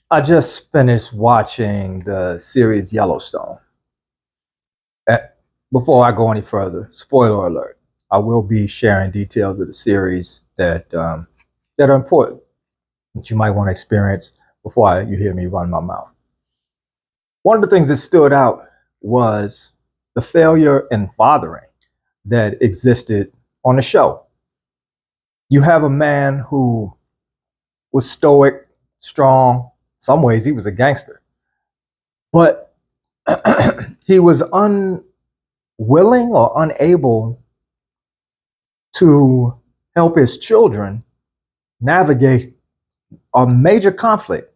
I just finished watching the series Yellowstone. Uh, Before I go any further, spoiler alert, I will be sharing details of the series that are important that you might want to experience before you hear me run my mouth. One of the things that stood out was the failure in fathering that existed on the show. You have a man who was stoic, strong. In some ways, he was a gangster, but he was unwilling or unable to help his children navigate a major conflict.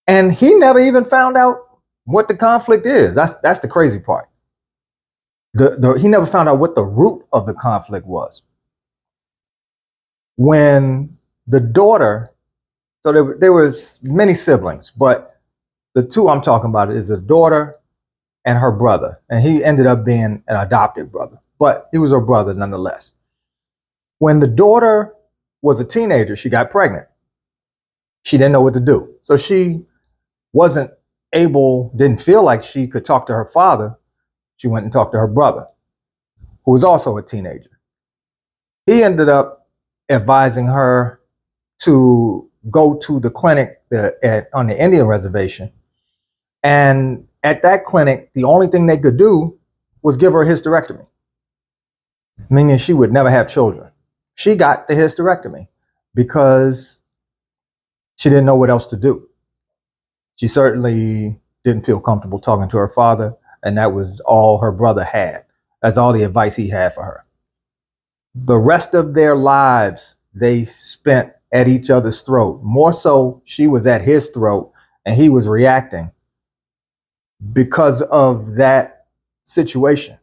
And he never even found out what the conflict is. That's the crazy part. He never found out what the root of the conflict was. When the daughter, so there were many siblings, but the two I'm talking about is the daughter and her brother. And he ended up being an adopted brother, but he was her brother nonetheless. When the daughter was a teenager, she got pregnant. She didn't know what to do. So she wasn't didn't feel like she could talk to her father. She went and talked to her brother, who was also a teenager. He ended up advising her to go to the clinic on the Indian reservation. And at that clinic, the only thing they could do was give her a hysterectomy, meaning she would never have children. She got the hysterectomy because she didn't know what else to do. She certainly didn't feel comfortable talking to her father, and that was all her brother had. That's all the advice he had for her. The rest of their lives, they spent at each other's throat. More so, she was at his throat, and he was reacting because of that situation.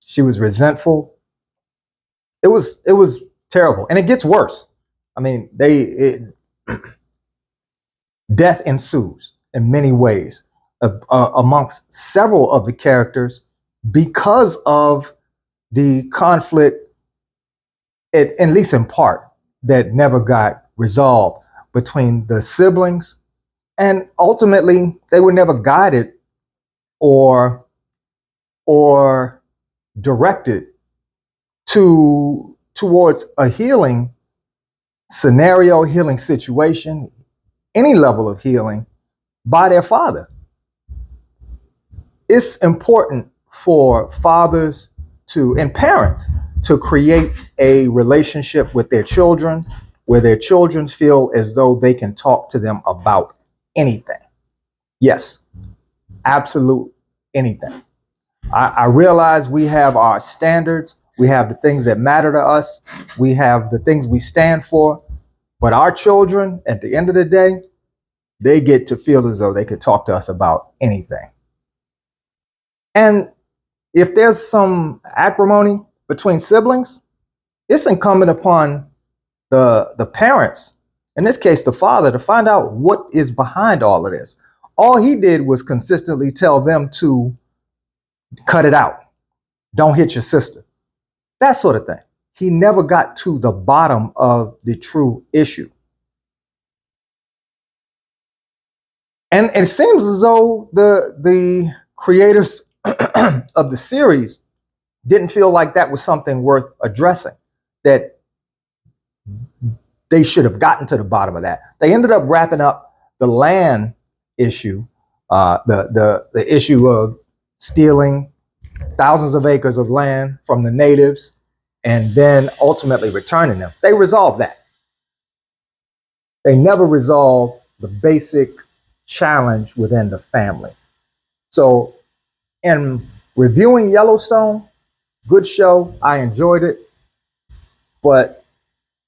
She was resentful. It was terrible, and it gets worse. I mean, death ensues in many ways amongst several of the characters because of the conflict, at least in part, that never got resolved between the siblings. And ultimately, they were never guided or directed towards a healing scenario, healing situation, any level of healing by their father. It's important for fathers and parents to create a relationship with their children where their children feel as though they can talk to them about anything. Yes, absolute anything. I realize we have our standards, we have the things that matter to us, we have the things we stand for, but our children, at the end of the day, they get to feel as though they could talk to us about anything. And if there's some acrimony between siblings, it's incumbent upon the parents, in this case the father, to find out what is behind all of this. All he did was consistently tell them to cut it out. Don't hit your sister. That sort of thing. He never got to the bottom of the true issue. And it seems as though the creators of the series didn't feel like that was something worth addressing, that they should have gotten to the bottom of that. They ended up wrapping up the land issue, the issue of stealing thousands of acres of land from the natives and then ultimately returning them. They resolved that. They never resolved the basic challenge within the family. So in reviewing Yellowstone, good show, I enjoyed it, but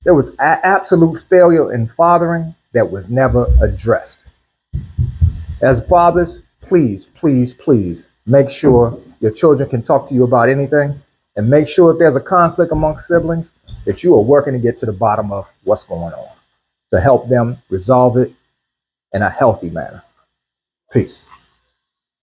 there was absolute failure in fathering that was never addressed. As fathers, please, please, please make sure your children can talk to you about anything, and make sure if there's a conflict amongst siblings that you are working to get to the bottom of what's going on to help them resolve it in a healthy manner. Peace.